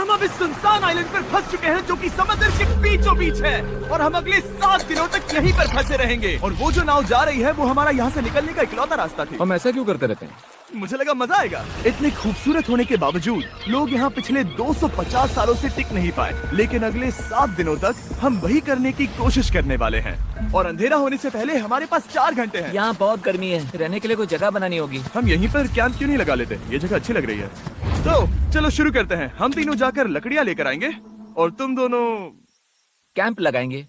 हम अब इस सुनसान आइलैंड पर फंस चुके हैं जो कि समंदर के बीचों बीच है और हम अगले 7 दिनों तक यहीं पर फंसे रहेंगे। और वो जो नाव जा रही है वो हमारा यहाँ से निकलने का इकलौता रास्ता थी। हम ऐसा क्यों करते रहते हैं? मुझे लगा मजा आएगा। इतने खूबसूरत होने के बावजूद लोग यहाँ पिछले 250 सालों से टिक नहीं पाए, लेकिन अगले 7 दिनों तक हम वही करने की कोशिश करने वाले हैं। और अंधेरा होने से पहले हमारे पास 4 घंटे हैं। यहाँ बहुत गर्मी है, रहने के लिए कोई जगह बनानी होगी। हम यहीं पर कैंप क्यों नहीं लगा लेते? ये जगह अच्छी लग रही है। तो चलो शुरू करते हैं। हम तीनों जाकर लकड़ियाँ लेकर आएंगे और तुम दोनों कैंप लगाएंगे।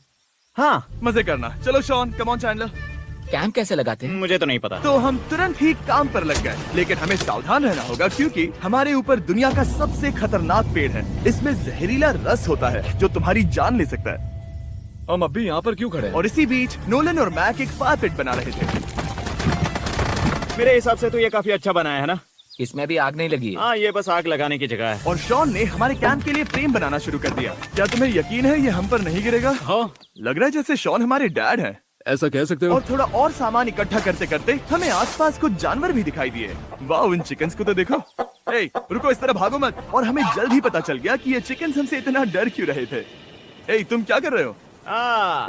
हाँ मजे करना। चलो Shawn, come on Chandler. Camp कैसे लगाते हैं? मुझे तो नहीं पता। तो हम तुरंत ही काम पर लग गए, लेकिन हमें सावधान रहना होगा क्योंकि हमारे ऊपर दुनिया का सबसे खतरनाक पेड़ है। इसमें जहरीला रस होता है जो तुम्हारी जान ले सकता है। हम अभी यहाँ पर क्यों खड़े हैं? और इसी बीच नोलन और मैक एक फायर पिट बना रहे थे। मेरे हिसाब से तो ये काफी अच्छा बनाया है ना? इसमें भी आग नहीं लगी है। हाँ, ये बस आग लगाने की जगह है। और शॉन ने हमारे कैंप के लिए फ्रेम बनाना शुरू कर दिया। क्या तुम्हें यकीन है ये हम पर नहीं गिरेगा? हाँ, लग रहा है जैसे शॉन हमारे डैड हैं। ऐसा कह सकते हो? और थोड़ा और सामान इकट्ठा करते करते हमें आसपास कुछ जानवर भी दिखाई दिए। वाह, इन चिकन्स को तो देखो। ए, रुको, इस तरह भागो मत। और हमें जल्द ही पता चल गया कि ये चिकन्स हमसे इतना डर क्यों रहे थे। ए, तुम क्या कर रहे हो?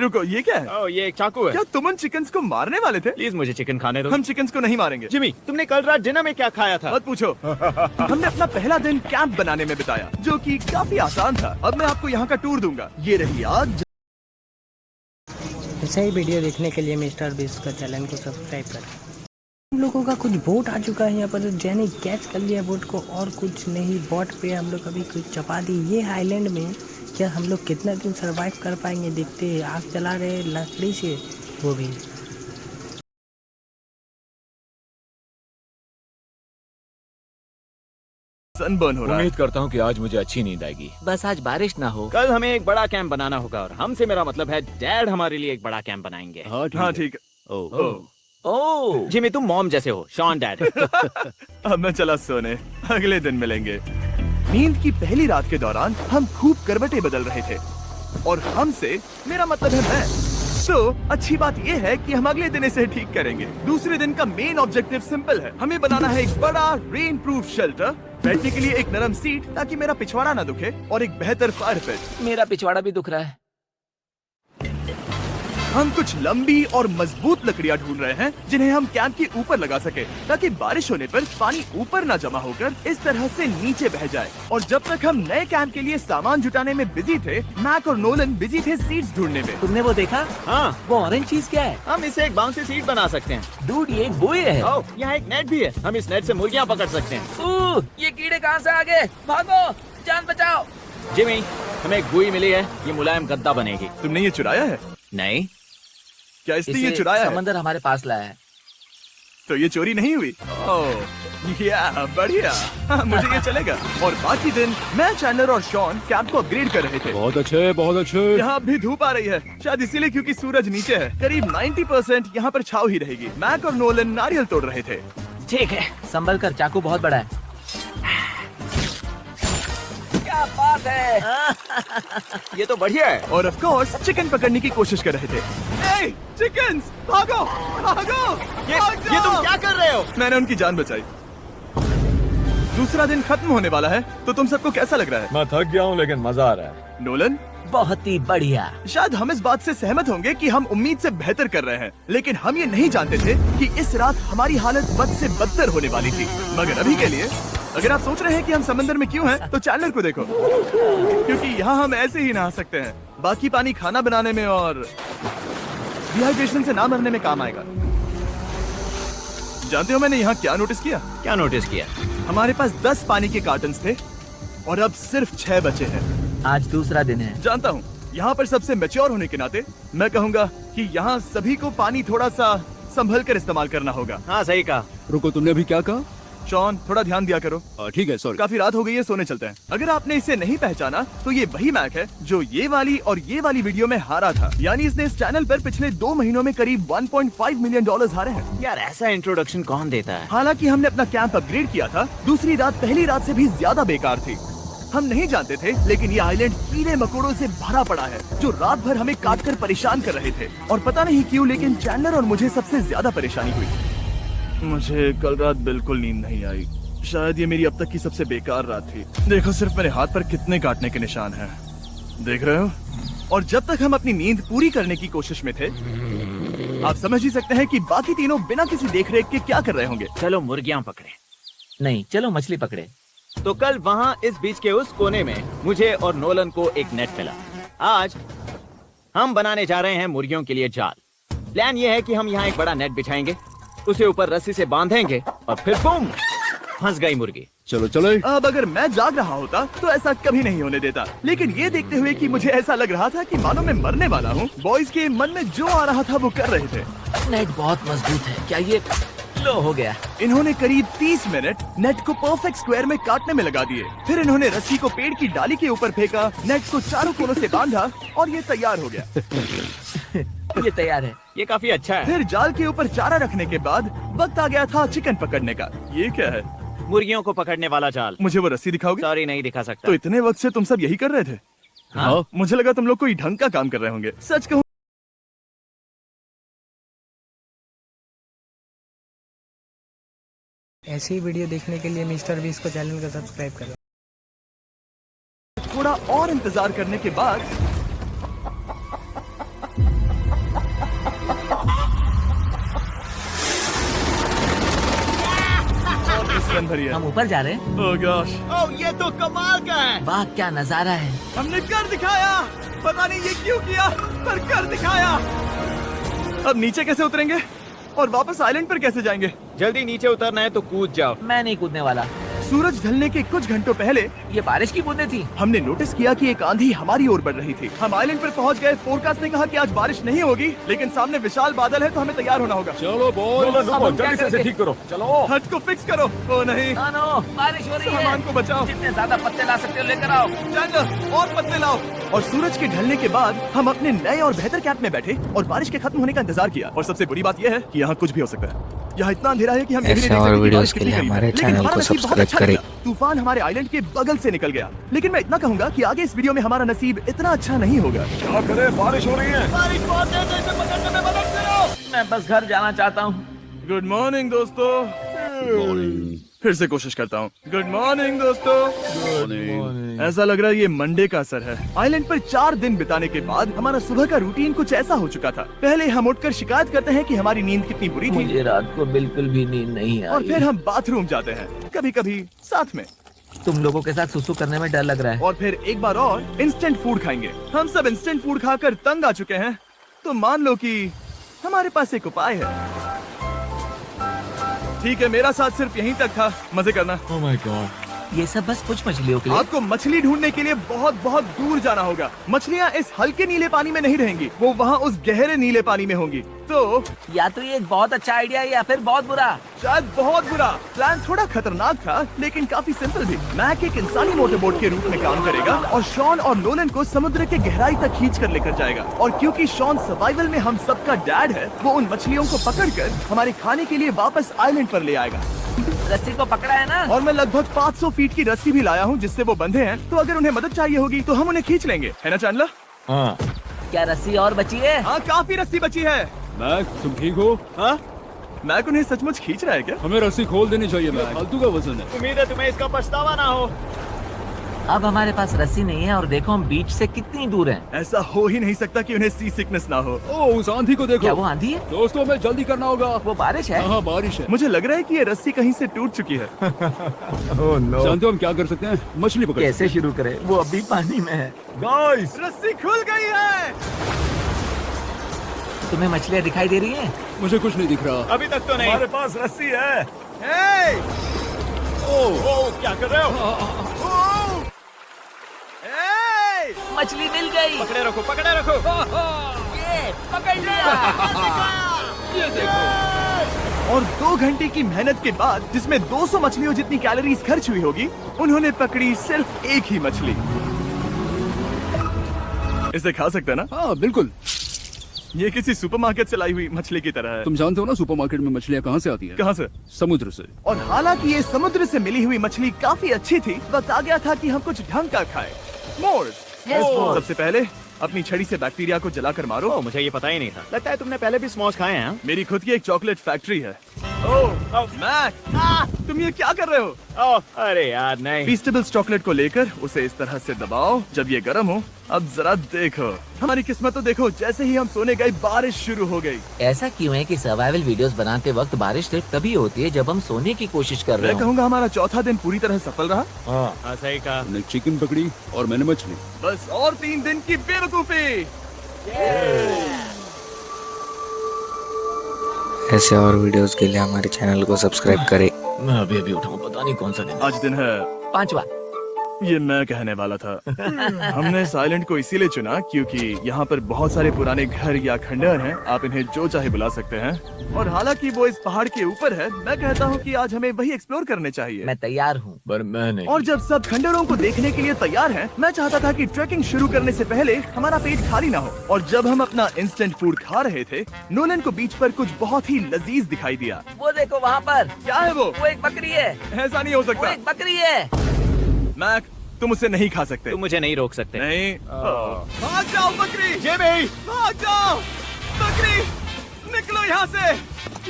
रुको, ये क्या है? ओ, ये एक चाकू है। क्या तुम उन चिकन्स को मारने वाले थे? प्लीज मुझे चिकन खाने दो। हम चिकन्स को नहीं मारेंगे। जिमी, तुमने कल रात डिनर में क्या खाया था? मत पूछो। हमने अपना पहला दिन कैंप बनाने में बिताया, जो कि काफी आसान था। अब मैं आपको यहाँ का टूर दूंगा। ये रही आग। ऐसा ही वीडियो देखने के लिए मिस्टर बीस्ट का चैनल को सब्सक्राइब करें। हम लोगों का कुछ बोट आ चुका है यहाँ पर, जैने कैच कर लिया बोट को। और कुछ नहीं, बोट पे हम लोग अभी कुछ चपा दी। ये आइलैंड में क्या हम लोग कितना दिन सरवाइव कर पाएंगे देखते हैं। आग जला रहे लकड़ी से, वो भी। सनबर्न हो रहा है। उम्मीद करता हूँ कि आज मुझे अच्छी नींद आएगी। बस आज बारिश ना हो। कल हमें एक बड़ा कैंप बनाना होगा और हमसे मेरा मतलब है डैड हमारे लिए एक बड़ा कैंप बनाएंगे। हाँ ठीक है। ओह, जिमी, तुम मॉम जैसे हो, शॉन डैड। अब मैं चला सोने, अगले दिन मिलेंगे। नींद की पहली रात के दौरान हम खूब करवटें बदल रहे थे। और हमसे मेरा मतलब है मैं। तो अच्छी बात यह है कि हम अगले दिन इसे ठीक करेंगे। दूसरे दिन का मेन ऑब्जेक्टिव सिंपल है। हमें बनाना है एक बड़ा रेन प्रूफ शेल्टर, बैठने के लिए एक नरम सीट ताकि मेरा पिछवाड़ा ना दुखे, और एक बेहतर फायर पिट। मेरा पिछवाड़ा भी दुख रहा है। हम कुछ लंबी और मजबूत लकड़ियां ढूंढ रहे हैं जिन्हें हम कैंप के ऊपर लगा सके, ताकि बारिश होने पर पानी ऊपर ना जमा होकर इस तरह से नीचे बह जाए। और जब तक हम नए कैंप के लिए सामान जुटाने में बिजी थे, मैक और नोलन बिजी थे सीड्स ढूंढने में। तुमने वो देखा? हाँ, वो ऑरेंज चीज क्या है? हम इसे एक बाउंसी सीट बना सकते हैं। डूड, ये एक बुए है। ओह, यहाँ एक नेट भी है। हम इस नेट से मुर्गियाँ पकड़ सकते हैं। ये कीड़े कहाँ से आ गए? भागो, जान बचाओ। जिमी, हमें एक बुई मिली है। ये मुलायम गद्दा बनेगी। तुमने ये चुराया है? नहीं, क्या इसने ये इसे चुराया है? समंदर हमारे पास लाया है। तो ये चोरी नहीं हुई? ओह या बढ़िया। हाँ, मुझे ये चलेगा। और बाकी दिन मैं, चैंडलर और शॉन कैंप को अपग्रेड कर रहे थे। बहुत अच्छे, बहुत अच्छे। यहाँ भी धूप आ रही है, शायद इसीलिए क्योंकि सूरज नीचे है। करीब 90% यहाँ पर छाव ही रहेगी। मैक और नोलन नारियल तोड़ रहे थे। ठीक है, संभल कर, चाकू बहुत बड़ा है। क्या बात है। ये तो बढ़िया है। और ऑफ कोर्स चिकन पकड़ने की कोशिश कर रहे थे। ए, चिकन्स, भागो, भागो, भाग ये तुम जाओ। क्या कर रहे हो? मैंने उनकी जान बचाई। दूसरा दिन खत्म होने वाला है, तो तुम सबको कैसा लग रहा है? मैं थक गया हूँ लेकिन मजा आ रहा है। नोलन, बहुत ही बढ़िया। शायद हम इस बात से सहमत होंगे कि हम उम्मीद से बेहतर कर रहे हैं, लेकिन हम ये नहीं जानते थे कि इस रात हमारी हालत बद से बदतर होने वाली थी। मगर अभी के लिए, अगर आप सोच रहे हैं कि हम समंदर में क्यों हैं, तो चैंडलर को देखो, क्योंकि यहाँ हम ऐसे ही नहा सकते हैं। बाकी पानी खाना बनाने में और डिहाइड्रेशन से ना मरने में काम आएगा। जानते हो मैंने यहाँ क्या नोटिस किया? क्या नोटिस किया? हमारे पास 10 पानी के कार्टन्स थे और अब सिर्फ 6 बचे हैं। आज दूसरा दिन है। जानता हूँ, यहाँ पर सबसे मैच्योर होने के नाते मैं कहूँगा कि यहाँ सभी को पानी थोड़ा सा संभल कर इस्तेमाल करना होगा। हाँ, सही कहा। रुको, तुमने अभी क्या कहा? शॉन, थोड़ा ध्यान दिया करो। ठीक है, सॉरी। काफी रात हो गई है, सोने चलते हैं। अगर आपने इसे नहीं पहचाना तो ये वही मैक है जो ये वाली और ये वाली वीडियो में हारा था। यानी इसने इस चैनल पर पिछले 2 महीनों में करीब $1.5 मिलियन हारे हैं। यार, ऐसा इंट्रोडक्शन कौन देता है? हालांकि हमने अपना कैंप अपग्रेड किया था, दूसरी रात पहली रात से भी ज्यादा बेकार थी। हम नहीं जानते थे, लेकिन ये आइलैंड कीड़े मकोड़ों से भरा पड़ा है जो रात भर हमें काट कर परेशान कर रहे थे। और पता नहीं क्यों, लेकिन चैंडलर और मुझे सबसे ज्यादा परेशानी हुई। मुझे कल रात बिल्कुल नींद नहीं आई। शायद ये मेरी अब तक की सबसे बेकार रात थी। देखो सिर्फ मेरे हाथ पर कितने काटने के निशान हैं। देख रहे हो? और जब तक हम अपनी नींद पूरी करने की कोशिश में थे, आप समझ ही सकते हैं कि बाकी तीनों बिना किसी देखरेख के क्या कर रहे होंगे। चलो मुर्गियां पकड़े। नहीं, चलो मछली पकड़े। तो कल वहाँ इस बीच के उस कोने में मुझे और नोलन को एक नेट मिला। आज हम बनाने जा रहे हैं मुर्गियों के लिए जाल। प्लान ये है कि हम यहाँ एक बड़ा नेट बिछाएंगे, उसे ऊपर रस्सी से बांधेंगे और फिर बूम, फंस गई मुर्गी। चलो चलो। अब अगर मैं जाग रहा होता तो ऐसा कभी नहीं होने देता, लेकिन ये देखते हुए कि मुझे ऐसा लग रहा था कि मानो मैं मरने वाला हूँ, बॉयज के मन में जो आ रहा था वो कर रहे थे। नेट बहुत मजबूत है। क्या ये लो हो गया? इन्होंने करीब 30 मिनट नेट को परफेक्ट स्क्वायर में काटने में लगा दिए। फिर इन्होंने रस्सी को पेड़ की डाली के ऊपर फेंका, नेट को चारों कोनों से बांधा और ये तैयार हो गया। ये तैयार है। ये काफी अच्छा है। फिर जाल के ऊपर चारा रखने के बाद वक्त आ गया था चिकन पकड़ने का। ये क्या है? मुर्गियों को पकड़ने वाला जाल। मुझे वो रस्सी दिखाओगे? सॉरी, नहीं दिखा सकता। तो इतने वक्त से तुम सब यही कर रहे थे? हाँ। मुझे लगा तुम लोग कोई ढंग का काम कर रहे होंगे। सच कहूँ ऐसी वीडियो देखने के लिए मिस्टर बीस को चैनल को सब्सक्राइब करो। थोड़ा और इंतजार करने के बाद हम ऊपर जा रहे हैं। ओह गॉश, ओह, ये तो कमाल का है। वाह, क्या नजारा है। हमने कर दिखाया। पता नहीं ये क्यों किया, पर कर दिखाया। अब नीचे कैसे उतरेंगे और वापस आइलैंड पर कैसे जाएंगे? जल्दी नीचे उतरना है तो कूद जाओ। मैं नहीं कूदने वाला। सूरज ढलने के कुछ घंटों पहले ये बारिश की बूंदें थी। हमने नोटिस किया कि एक आंधी हमारी ओर बढ़ रही थी। हम आइलैंड पर पहुंच गए। फोरकास्ट ने कहा कि आज बारिश नहीं होगी, लेकिन सामने विशाल बादल है तो हमें तैयार होना होगा। चलो बॉय, अब हम क्या जल्दी से करेंगे? ठीक करो। चलो। हट को फिक्स करो। ओ नहीं, नो, बारिश हो रही सामान है। को बचाओ। जितने ज्यादा पत्ते ला सकते हो लेकर आओ। चैंडलर, और पत्ते लाओ। और सूरज के ढलने के बाद हम अपने नए और बेहतर कैंप में बैठे और बारिश के खत्म होने का इंतजार किया। और सबसे बुरी बात यह है कि यहाँ कुछ भी हो सकता है। यहाँ इतना अंधेरा है कि हम ये भी नहीं ऐसे देख और सकते कि वीडियोस बारिश के कितनी लिए करीब है। हमारे लेकिन चैनल हमारा को नसीब बहुत सब्सक्राइब अच्छा करें। निकला। तूफान हमारे आइलैंड के बगल से निकल गया, लेकिन मैं इतना कहूंगा कि आगे इस वीडियो में हमारा नसीब इतना अच्छा नहीं होगा। क्या करें, बारिश हो रही है। बारिश बहुत तेज है, इसे पकड़ने में मदद करो। मैं बस घर जाना चाहता हूँ। गुड मॉर्निंग दोस्तों। फिर से कोशिश करता हूँ। गुड मॉर्निंग दोस्तों। ऐसा लग रहा है ये मंडे का असर है। आइलैंड पर 4 दिन बिताने के बाद हमारा सुबह का रूटीन कुछ ऐसा हो चुका था। पहले हम उठकर शिकायत करते हैं कि हमारी नींद कितनी बुरी थी, मुझे रात को बिल्कुल भी नींद नहीं आई। और फिर हम बाथरूम जाते हैं, कभी कभी साथ में। तुम लोगों के साथ सुसु करने में डर लग रहा है। और फिर एक बार और इंस्टेंट फूड खाएंगे। हम सब इंस्टेंट फूड खाकर तंग आ चुके हैं, तो मान लो कि हमारे पास एक उपाय है। ठीक है, मेरा साथ सिर्फ यहीं तक था। मजे करना। Oh my God. ये सब बस कुछ मछलियों के लिए। आपको मछली ढूंढने के लिए बहुत बहुत दूर जाना होगा। मछलियाँ इस हल्के नीले पानी में नहीं रहेंगी, वो वहाँ उस गहरे नीले पानी में होंगी। तो या तो ये एक बहुत अच्छा आइडिया है या फिर बहुत बुरा। शायद बहुत बुरा। प्लान थोड़ा खतरनाक था, लेकिन काफी सिंपल भी। मैक एक इंसानी मोटरबोट के रूप में काम करेगा और शॉन और नोलन को समुद्र के गहराई तक खींच कर लेकर जाएगा। और क्योंकि शॉन सर्वाइवल में हम सबका डैड है, वो उन मछलियों को पकड़कर हमारे खाने के लिए वापस आइलैंड पर ले आएगा। रस्सी को पकड़ा है ना? और मैं लगभग 500 फीट की रस्सी भी लाया हूँ जिससे वो बंधे हैं, तो अगर उन्हें मदद चाहिए होगी तो हम उन्हें खींच लेंगे, है ना चैंडलर? हाँ। क्या रस्सी और बची है? हाँ, काफी रस्सी बची है। मैक, तुम ठीक हो? हाँ, मैक उन्हें सचमुच खींच रहा है क्या? हमें रस्सी खोल देनी चाहिए मैक, फालतू का वजन है। उम्मीद है तुम्हें इसका पछतावा ना हो। अब हमारे पास रस्सी नहीं है और देखो हम बीच से कितनी दूर हैं। ऐसा हो ही नहीं सकता कि उन्हें सी सिकनेस ना हो। ओह, उस आंधी को देखो। क्या वो आंधी है? दोस्तों, हमें जल्दी करना होगा। वो बारिश है? हाँ, बारिश है। मुझे लग रहा है कि ये रस्सी कहीं से टूट चुकी है। जानते हो हम क्या कर सकते हैं? मछली पकड़। कैसे शुरू करें? वो अभी पानी में है। गाइस, रस्सी खुल गई है। तुम्हें मछलियाँ दिखाई दे रही हैं? मुझे कुछ नहीं दिख रहा। अभी तक तो नहीं। हमारे पास रस्सी है। हे! ओह, क्या कर रहे हो? हे! मछली मिल गई। पकड़े रखो, पकड़े रखो। ये पकड़ लिया। ये देखो। और 2 घंटे की मेहनत के बाद, जिसमें 200 मछलियों जितनी कैलोरीज खर्च हुई होगी, उन्होंने पकड़ी सिर्फ एक ही मछली। इसे खा सकते हैं ना? हाँ, बिल्कुल। ये किसी सुपरमार्केट से लाई हुई मछली की तरह है। तुम जानते हो ना सुपरमार्केट में मछलियाँ कहाँ से आती है? कहाँ से? समुद्र से। और हालांकि ये समुद्र से मिली हुई मछली काफी अच्छी थी, वक्त आ गया था कि हम कुछ ढंग का खाएं। s'mores। सबसे पहले अपनी छड़ी से बैक्टीरिया को जलाकर मारो। ओह, मुझे ये पता ही नहीं था। लगता है तुमने पहले भी स्मॉश खाए हैं। मेरी खुद की एक चॉकलेट फैक्ट्री है। ओह, मैक, तुम ये क्या कर रहे हो? ओह, अरे यार नहीं। फीस्टेबल्स चॉकलेट को लेकर उसे इस तरह से दबाओ जब ये गर्म हो। अब जरा देखो, हमारी किस्मत तो देखो, जैसे ही हम सोने गए बारिश शुरू हो गई। ऐसा क्यों है कि सर्वाइवल वीडियोस बनाते वक्त बारिश सिर्फ तभी होती है जब हम सोने की कोशिश कर रहे मैं हो। कहूँगा हमारा चौथा दिन पूरी तरह सफल रहा। हाँ सही कहा। हमने चिकन पकड़ी और मैंने मछली। बस और 3 दिन की बेवकूफी। ऐसे और वीडियोस के लिए हमारे चैनल को सब्सक्राइब करें। मैं अभी उठाऊं, पता नहीं कौन सा दिन। आज दिन है 5वां। ये मैं कहने वाला था। हमने इस आइलैंड को इसीलिए चुना क्योंकि यहाँ पर बहुत सारे पुराने घर या खंडहर हैं। आप इन्हें जो चाहे बुला सकते हैं। और हालांकि वो इस पहाड़ के ऊपर है, मैं कहता हूँ कि आज हमें वही एक्सप्लोर करने चाहिए। मैं तैयार हूँ। पर मैं नहीं। और जब सब खंडहरों को देखने के लिए तैयार हैं, मैं चाहता था कि ट्रैकिंग शुरू करने से पहले हमारा पेट खाली ना हो। और जब हम अपना इंस्टेंट फूड खा रहे थे, नोलन को बीच पर कुछ बहुत ही लजीज दिखाई दिया। वो देखो वहाँ पर। क्या है वो? वो एक बकरी है। ऐसा नहीं हो वो सकता। एक बकरी है। मैक, तुम उसे नहीं खा सकते। तुम मुझे नहीं रोक सकते। नहीं। भाग जाओ बकरी। जिमी, भाग जाओ बकरी, निकलो यहाँ से।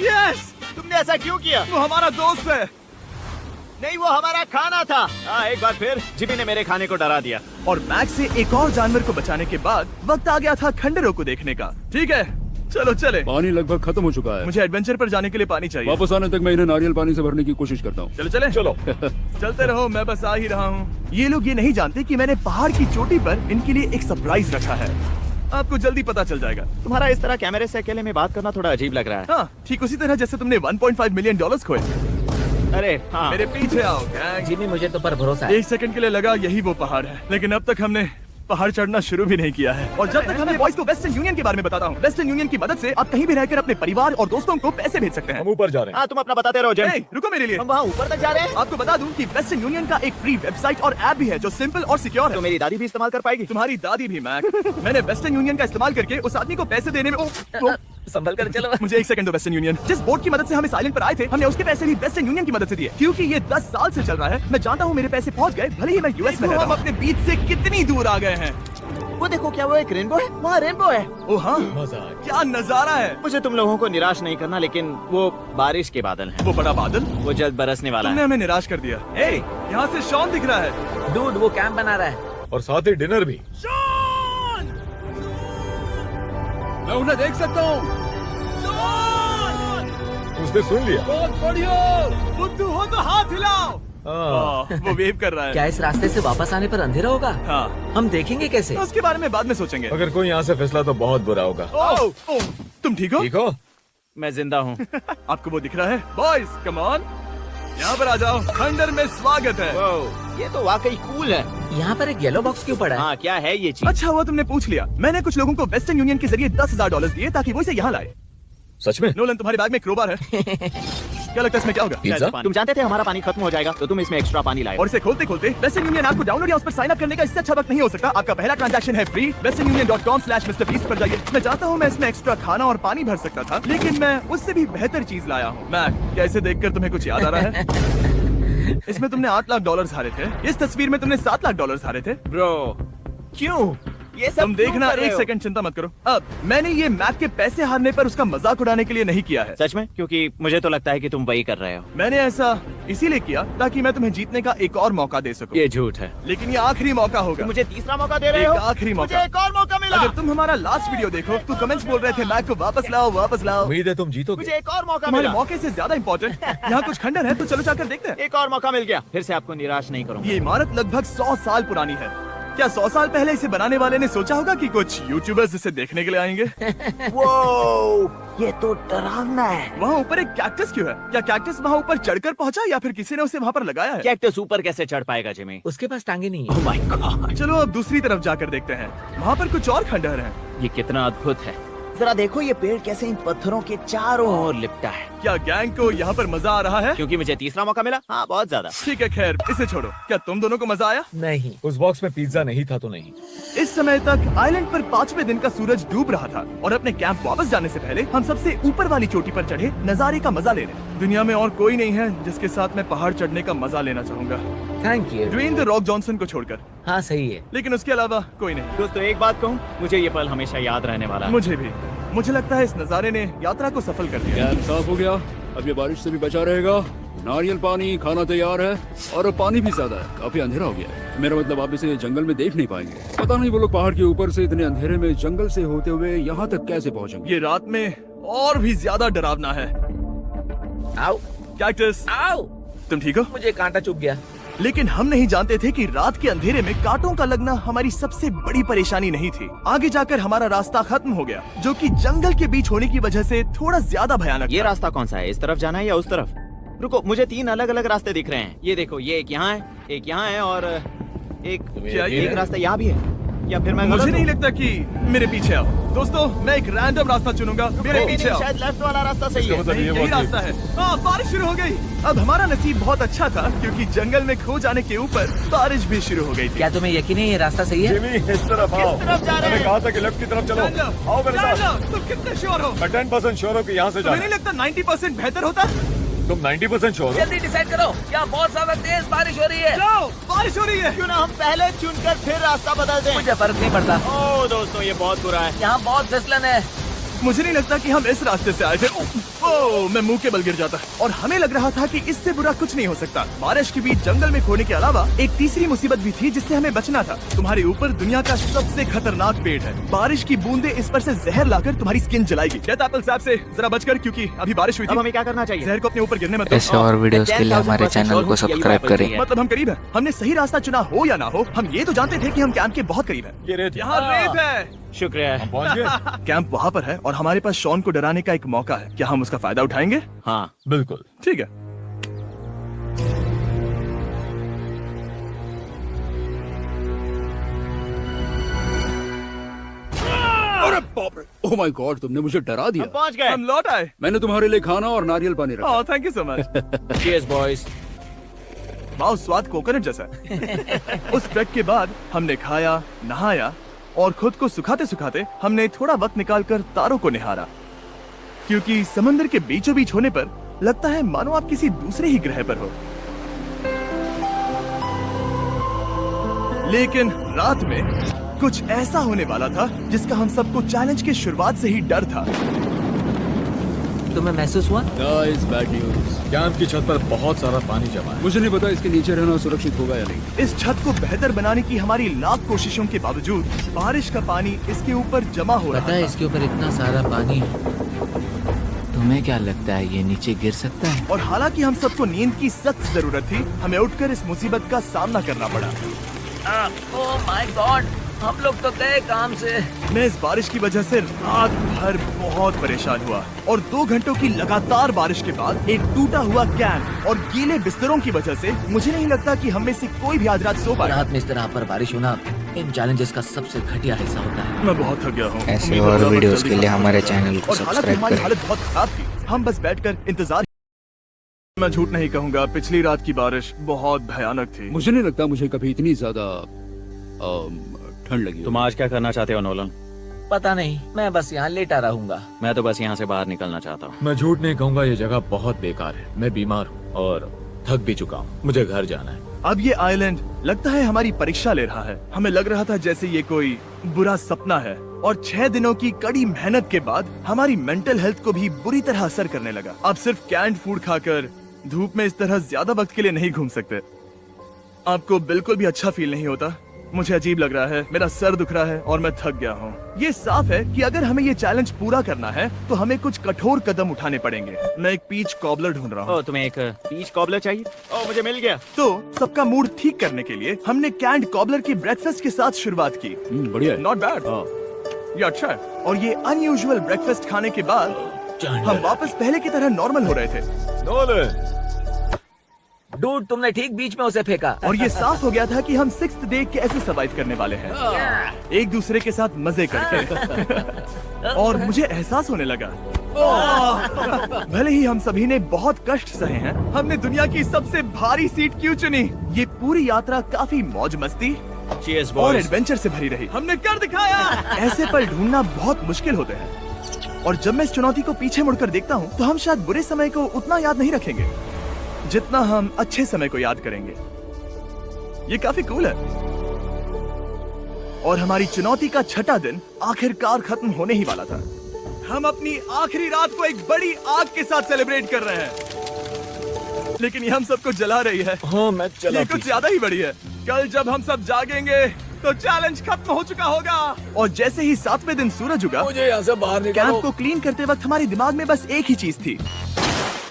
यस, तुमने ऐसा क्यों किया? वो हमारा दोस्त है। नहीं, वो हमारा खाना था। एक बार फिर जिमी ने मेरे खाने को डरा दिया। और मैक से एक और जानवर को बचाने के बाद वक्त आ गया था खंडहरों को देखने का। ठीक है, चलो चले। पानी लगभग खत्म हो चुका है। मुझे एडवेंचर पर जाने के लिए पानी चाहिए। वापस आने तक मैं इन्हें नारियल पानी से भरने की कोशिश करता हूँ। चलो चले। चलो चलते रहो, मैं बस आ ही रहा हूँ। ये लोग ये नहीं जानते कि मैंने पहाड़ की चोटी पर इनके लिए एक सरप्राइज रखा है। आपको जल्दी पता चल जाएगा। तुम्हारा इस तरह कैमरे से अकेले में बात करना थोड़ा अजीब लग रहा है। हाँ, ठीक उसी तरह जैसे तुमने $1.5 मिलियन खोए। अरे हाँ, मेरे पीछे आओ गैंग। जिमी, मुझे तो पर भरोसा है। 1 सेकंड के लिए लगा यही वो पहाड़ है, लेकिन अब तक हमने पहाड़ चढ़ना शुरू भी नहीं किया है। और जब तक हमें बॉयज को वेस्टर्न यूनियन के बारे में बताता हूँ। वेस्टर्न यूनियन की मदद से आप कहीं भी रहकर अपने परिवार और दोस्तों को पैसे भेज सकते हैं। ऊपर जा रहे हाँ तुम अपना बताते रहो जिम। ए, रुको मेरे लिए। हम वहाँ ऊपर तक जा रहे हैं। आपको बता दूं कि वेस्टर्न यूनियन का एक फ्री वेबसाइट और ऐप भी है जो सिंपल और सिक्योर है। तो मेरी दादी भी इस्तेमाल कर पाएगी। तुम्हारी दादी भी मैक। मैंने वेस्टर्न यूनियन का इस्तेमाल करके उस आदमी को पैसे देने में संभल कर चलो। मुझे 1 सेकंड दो। वेस्टर्न यूनियन जिस बोट की मदद से हम इस आइलैंड पर आए थे, हमने उसके पैसे भी वेस्टर्न यूनियन की मदद से दिए क्योंकि ये 10 साल से चल रहा है। मैं जानता हूँ मेरे पैसे पहुँच गए, भले ही मैं यूएस में रहता हूँ। हम अपने बीच से कितनी दूर आ गए हैं। वो देखो, क्या वो एक रेनबो है? वहाँ रेनबो है। ओ हाँ, क्या नजारा है। मुझे तुम लोगों को निराश नहीं करना, लेकिन वो बारिश के बादल हैं। वो बड़ा बादल, वो जल्द बरसने वाला तुमने है। हमें निराश कर दिया। ए, यहाँ से शॉन दिख रहा है। डूड, वो कैंप बना रहा है। और साथ ही डिनर भी। शॉन! मैं उन्हें देख सकता हूँ। शॉन! उसने सुन लिया। बहुत बढ़िया। बुद्धू हो तो हाथ हिलाओ। वो वेव कर रहा है। क्या इस रास्ते से वापस आने पर अंधेरा होगा? हाँ, हम देखेंगे कैसे? उसके बारे में बाद में सोचेंगे। अगर कोई यहाँ से फिसला तो बहुत बुरा होगा। ओह, तुम ठीक हो? ठीक हो? मैं जिंदा हूँ। आपको वो दिख रहा है? बॉयज कम ऑन, यहाँ पर आ जाओ। खंडर में स्वागत है। ये तो वाकई कूल है। यहाँ पर एक येलो बॉक्स क्यों पड़ा है? हाँ, क्या है ये चीज? अच्छा हुआ तुमने पूछ लिया। मैंने कुछ लोगों को वेस्टर्न यूनियन के जरिए $10,000 दिए ताकि वो इसे यहाँ लाए। सच में? नोलन, तुम्हारे बैग में क्रोबार है। क्या लगता है इसमें क्या होगा? पिज्जा? तुम जानते थे हमारा पानी खत्म हो जाएगा, तो तुम इसमें एक्स्ट्रा पानी लाए। और इसे खोलते खोलते वेस्टर्न यूनियन ऐप को डाउनलोड या उस पर साइन अप करने का इससे अच्छा वक्त नहीं हो सकता। आपका पहला ट्रांजैक्शन है फ्री। westernunion.com/MrBeast पर जाइए। मैं चाहता हूँ मैं इसमें एक्स्ट्रा खाना और पानी भर सकता था, लेकिन मैं उससे भी बेहतर चीज लाया हूँ। मैक, क्या इसे देखकर तुम्हें कुछ याद आ रहा है? इसमें तुमने $8 लाख हारे थे। इस तस्वीर में तुमने $7 लाख हारे थे। ब्रो, क्यों ये सब तुम देखना, क्यों कर रहे 1 हो? सेकंड चिंता मत करो। अब मैंने ये मैक के पैसे हारने पर उसका मजाक उड़ाने के लिए नहीं किया है। सच में? क्योंकि मुझे तो लगता है कि तुम वही कर रहे हो। मैंने ऐसा इसीलिए किया ताकि मैं तुम्हें जीतने का एक और मौका दे सकूं। ये झूठ है। लेकिन ये आखिरी मौका होगा। तुम मुझे तीसरा मौका दे रहे हो? एक आखिरी मौका। मुझे एक और मौका मिला। अगर तुम हमारा लास्ट वीडियो देखो तो कमेंट्स बोल रहे थे मैक को वापस लाओ, वापस लाओ। उम्मीद है तुम जीतोगे। मुझे एक और मौका तुम्हारे मिला। मौके से ज्यादा इम्पोर्टेंट यहाँ कुछ खंडर है, तो चलो जाकर देखते हैं। एक और मौका मिल गया। फिर से आपको निराश नहीं करूंगा। ये इमारत लगभग 100 साल पुरानी है। क्या 100 साल पहले इसे बनाने वाले ने सोचा होगा कि कुछ यूट्यूबर्स इसे देखने के लिए आएंगे? ये तो डरावना है। वहाँ ऊपर एक कैक्टस क्यों है? क्या कैक्टस वहाँ ऊपर चढ़कर पहुँचा या फिर किसी ने उसे वहाँ पर लगाया है? कैक्टस ऊपर कैसे चढ़ पाएगा जिमी? उसके पास टांगे नहीं है। ओह माय गॉड, चलो अब दूसरी तरफ जाकर देखते हैं। वहाँ पर कुछ और खंडहर हैं। ये कितना अद्भुत है। जरा देखो ये पेड़ कैसे इन पत्थरों के चारों ओर लिपटा है। क्या गैंग को यहाँ पर मजा आ रहा है? क्योंकि मुझे तीसरा मौका मिला। हाँ, बहुत ज्यादा। ठीक है, खैर इसे छोड़ो। क्या तुम दोनों को मजा आया? नहीं। उस बॉक्स में पिज्जा नहीं था तो नहीं। इस समय तक आइलैंड पर 5वें दिन का सूरज डूब रहा था और अपने कैंप वापस जाने से पहले हम सबसे ऊपर वाली चोटी पर चढ़े नजारे का मजा लेने। दुनिया में और कोई नहीं है जिसके साथ मैं पहाड़ चढ़ने का मजा लेना चाहूंगा, thank you. Dwayne the Rock Johnson को छोड़कर। हाँ सही है। लेकिन उसके अलावा कोई नहीं। दोस्तों, एक बात कहूँ, मुझे ये पल हमेशा याद रहने वाला है। मुझे भी। मुझे लगता है इस नजारे ने यात्रा को सफल कर दिया। कैंप साफ हो गया। अब ये बारिश से भी बचा रहेगा नारियल पानी, खाना तैयार है और पानी भी ज्यादा है। काफी अंधेरा हो गया है। मेरा मतलब आप इसे जंगल में देख नहीं पाएंगे। पता नहीं वो लोग पहाड़ के ऊपर से इतने अंधेरे में जंगल से होते हुए यहाँ तक कैसे पहुँचेंगे। ये रात में और भी ज्यादा डरावना है। आओ कैक्टस, आओ, तुम ठीक हो? मुझे कांटा चुभ गया। लेकिन हम नहीं जानते थे कि रात के अंधेरे में कांटों का लगना हमारी सबसे बड़ी परेशानी नहीं थी। आगे जाकर हमारा रास्ता खत्म हो गया, जो कि जंगल के बीच होने की वजह से थोड़ा ज्यादा भयानक ये था। रास्ता कौन सा है? इस तरफ जाना है या उस तरफ? रुको, मुझे 3 अलग अलग रास्ते दिख रहे हैं। ये देखो, ये एक यहाँ है, एक यहाँ है और क्या ये एक रास्ता यहाँ भी है। या फिर मैं मुझे गलत नहीं हूँ? लगता कि मेरे पीछे आओ। दोस्तों, मैं एक रैंडम रास्ता चुनूंगा, मेरे नहीं, पीछे नहीं, आओ। शायद लेफ्ट वाला रास्ता सही है। नहीं, यही रास्ता है। हाँ, बारिश शुरू हो गई। अब हमारा नसीब बहुत अच्छा था क्योंकि जंगल में खो जाने के ऊपर बारिश भी शुरू हो गई थी। क्या तुम्हें यकीन है ये रास्ता सही है? किस तरफ जा रहे हैं? कहा था कि लेफ्ट की तरफ चलो। आओ मेरे साथ। तुम कितने श्योर हो? मैं 10% श्योर हूँ कि यहाँ से तुम्हें जाना नहीं लगता 90% बेहतर होता? तुम 90% श्योर हो? जल्दी डिसाइड करो, क्या बहुत ज्यादा तेज बारिश हो रही है? जाओ, बारिश हो रही है। क्यों ना हम पहले चुनकर फिर रास्ता बदल दें? मुझे फर्क नहीं पड़ता, ओह दोस्तों, ये बहुत बुरा है। यहाँ बहुत फिसलन है। मुझे नहीं लगता कि हम इस रास्ते से आए थे। ओह, मैं मुंह के बल गिर जाता। और हमें लग रहा था कि इससे बुरा कुछ नहीं हो सकता। बारिश के बीच जंगल में खोने के अलावा एक तीसरी मुसीबत भी थी जिससे हमें बचना था। तुम्हारे ऊपर दुनिया का सबसे खतरनाक पेड़ है। बारिश की बूंदें इस पर से जहर लाकर तुम्हारी स्किन जलाएगी। डेथ एप्पल सैप से जरा बचकर, क्योंकि अभी बारिश हुई अब थी। हमें क्या करना चाहिए? जहर को अपने ऊपर गिरने मत दो। ऐसे और वीडियोस के लिए हमारे चैनल को सब्सक्राइब करें। मतलब हम करीब हैं। हमने सही रास्ता चुना हो या ना हो, हम ये तो जानते थे कि हम कैंप के बहुत करीब हैं। ये रेत यहाँ रेत है। शुक्रिया। हम पहुँच गए। कैंप वहाँ पर है और हमारे पास शॉन को डराने का एक मौका है। क्या हम उसका फायदा उठाएंगे? हाँ, बिल्कुल। ठीक है। अरे बाप रे, ओह माय गॉड, तुमने मुझे डरा दिया। हम पहुंच गए। हम लौट आए। मैंने तुम्हारे लिए खाना और नारियल पानी रखा। Oh, thank you so much. Cheers boys. वाह, स्वाद कोकोनट जैसा है। उस ट्रैक के बाद हमने खाया, नहाया और खुद को सुखाते सुखाते हमने थोड़ा वक्त निकालकर तारों को निहारा, क्योंकि समंदर के बीचों बीच होने पर लगता है मानो आप किसी दूसरे ही ग्रह पर हो। लेकिन रात में कुछ ऐसा होने वाला था जिसका हम सबको चैलेंज के शुरुआत से ही डर था। तुम्हें महसूस हुआ? Guys, bad news. कैंप की छत पर बहुत सारा पानी जमा है। मुझे नहीं पता इसके नीचे रहना सुरक्षित होगा या नहीं। इस छत को बेहतर बनाने की हमारी लाख कोशिशों के बावजूद बारिश का पानी इसके ऊपर जमा हो पता रहा है था। इसके ऊपर इतना सारा पानी है। तुम्हें क्या लगता है ये नीचे गिर सकता है? और हालांकि हम सबको नींद की सख्त जरूरत थी, हमें उठकर इस मुसीबत का सामना करना पड़ा। ओह माय गॉड, हम लोग तो गए काम से। मैं इस बारिश की वजह से रात भर बहुत परेशान हुआ और 2 घंटों की लगातार बारिश के बाद एक टूटा हुआ कैंप और गीले बिस्तरों की वजह से मुझे नहीं लगता कि हम में से कोई भी आज रात सो पाएगा। रात में इस तरह पर बारिश होना इन चैलेंजेस का सबसे घटिया हिस्सा होता है। मैं बहुत थक गया हूँ। ऐसे उम्मीद है और बराबर वीडियोस जल्दी के लिए खत्म हमारे होगा। चैनल को और हालांकि सब्सक्राइब हमारी करें। हालत बहुत खराब थी, हम बस बैठकर इंतजार। मैं झूठ नहीं कहूँगा, पिछली रात की बारिश बहुत भयानक थी। मुझे नहीं लगता मुझे कभी इतनी ज्यादा ठंड लगी हो। तुम आज क्या करना चाहते हो नोलन? पता नहीं, मैं बस यहाँ लेटा रहूंगा। मैं तो बस यहाँ से बाहर निकलना चाहता हूँ। मैं झूठ नहीं कहूँगा, ये जगह बहुत बेकार है। मैं बीमार हूँ और थक भी चुका हूँ। मुझे घर जाना है। अब ये आइलैंड लगता है हमारी परीक्षा ले रहा है। हमें लग रहा था जैसे ये कोई बुरा सपना है और 6 दिनों की कड़ी मेहनत के बाद हमारी मेंटल हेल्थ को भी बुरी तरह असर करने लगा। अब सिर्फ कैंड फूड खाकर धूप में इस तरह ज्यादा वक्त के लिए नहीं घूम सकते। आपको बिल्कुल भी अच्छा फील नहीं होता। मुझे अजीब लग रहा है, मेरा सर दुख रहा है और मैं थक गया हूँ। ये साफ है कि अगर हमें ये चैलेंज पूरा करना है तो हमें कुछ कठोर कदम उठाने पड़ेंगे। मैं एक पीच कॉबलर ढूंढ रहा हूँ। ओह, तुम्हें एक पीच कॉबलर चाहिए? ओह, मुझे मिल गया। तो सबका मूड ठीक करने के लिए हमने कैंड कॉबलर के ब्रेकफास्ट के साथ शुरुआत की। बढ़िया है। नॉट बैड, ये अच्छा है। और ये अनयूजुअल ब्रेकफास्ट खाने के बाद हम वापस पहले की तरह नॉर्मल हो रहे थे। नोलन, डूड, तुमने ठीक बीच में उसे फेंका। और ये साफ हो गया था कि हम 6th डे कैसे सर्वाइव करने वाले हैं, एक दूसरे के साथ मजे करके। और मुझे एहसास होने लगा, भले ही हम सभी ने बहुत कष्ट सहे हैं, हमने दुनिया की सबसे भारी सीट क्यों चुनी? ये पूरी यात्रा काफी मौज मस्ती चीयर्स और बॉयज। एडवेंचर से भरी रही। हमने कर दिखाया। ऐसे पल ढूंढना बहुत मुश्किल होते हैं और जब मैं इस चुनौती को पीछे मुड़कर देखता हूँ तो हम शायद बुरे समय को उतना याद नहीं रखेंगे जितना हम अच्छे समय को याद करेंगे। ये काफी कूल है। और हमारी चुनौती का 6ठा दिन आखिरकार खत्म होने ही वाला था। हम अपनी आखिरी रात को एक बड़ी आग के साथ सेलिब्रेट कर रहे हैं। लेकिन ये हम सबको जला रही है। हाँ मैं चला ये कुछ ज्यादा ही बड़ी है। कल जब हम सब जागेंगे तो चैलेंज खत्म हो चुका होगा। और जैसे ही 7वें दिन सूरज उगा, मुझे यहाँ से बाहर कैंप निकालो। को क्लीन करते वक्त हमारे दिमाग में बस एक ही चीज थी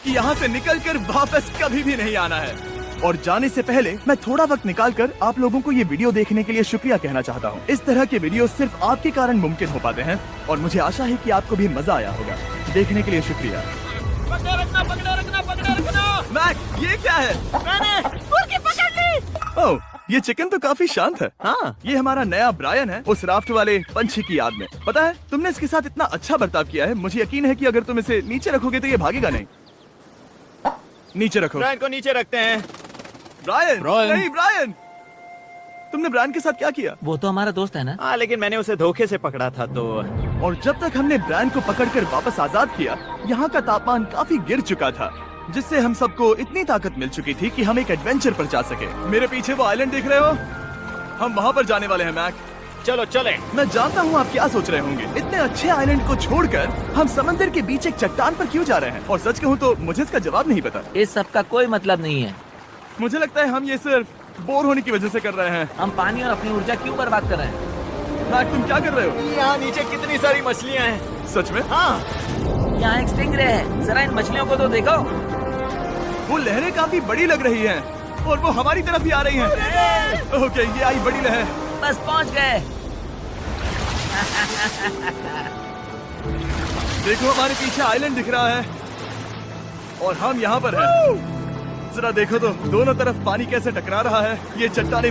कि यहाँ से निकलकर वापस कभी भी नहीं आना है। और जाने से पहले मैं थोड़ा वक्त निकालकर आप लोगों को ये वीडियो देखने के लिए शुक्रिया कहना चाहता हूँ। इस तरह के वीडियो सिर्फ आपके कारण मुमकिन हो पाते हैं और मुझे आशा है कि आपको भी मजा आया होगा। देखने के लिए शुक्रिया। पकड़े रखना, पकड़े रखना, पकड़े रखना। मैक, ये क्या है? मैंने मुर्गी पकड़ ली। ओह, ये चिकन तो काफी शांत है। हाँ, ये हमारा नया ब्रायन है, उस राफ्ट वाले पंछी की याद में। पता है, तुमने इसके साथ इतना अच्छा बर्ताव किया है, मुझे यकीन है कि अगर तुम इसे नीचे रखोगे तो ये भागेगा नहीं। नीचे रखो। ब्रायन को नीचे रखते हैं। Brian, Brian. नहीं ब्रायन। तुमने ब्रायन के साथ क्या किया? वो तो हमारा दोस्त है ना। हाँ, लेकिन मैंने उसे धोखे से पकड़ा था तो। और जब तक हमने ब्रायन को पकड़कर वापस आजाद किया, यहाँ का तापमान काफी गिर चुका था, जिससे हम सबको इतनी ताकत मिल चुकी थी कि हम एक एडवेंचर पर जा सके। मेरे पीछे वो आइलैंड देख रहे हो? हम वहाँ पर जाने वाले हैं मैक। चलो चले। मैं जानता हूँ आप क्या सोच रहे होंगे, इतने अच्छे आइलैंड को छोड़कर हम समंदर के बीच एक चट्टान पर क्यों जा रहे हैं? और सच कहूँ तो मुझे इसका जवाब नहीं पता। इस सब का कोई मतलब नहीं है। मुझे लगता है हम ये सिर्फ बोर होने की वजह से कर रहे हैं। हम पानी और अपनी ऊर्जा क्यों बर्बाद कर रहे हैं? मैक, तुम क्या कर रहे हो? यहाँ नीचे कितनी सारी मछलियाँ हैं। सच में? हाँ, यहाँ एक स्टिंगरे है, जरा इन मछलियों को तो देखो। वो लहरें काफी बड़ी लग रही हैं और वो हमारी तरफ ही आ रही हैं। ओके, ये आई बड़ी लहर। बस पहुँच गए। देखो, हमारे पीछे आइलैंड दिख रहा है और हम यहाँ पर हैं। जरा देखो तो दोनों तरफ पानी कैसे टकरा रहा है। ये चट्टानें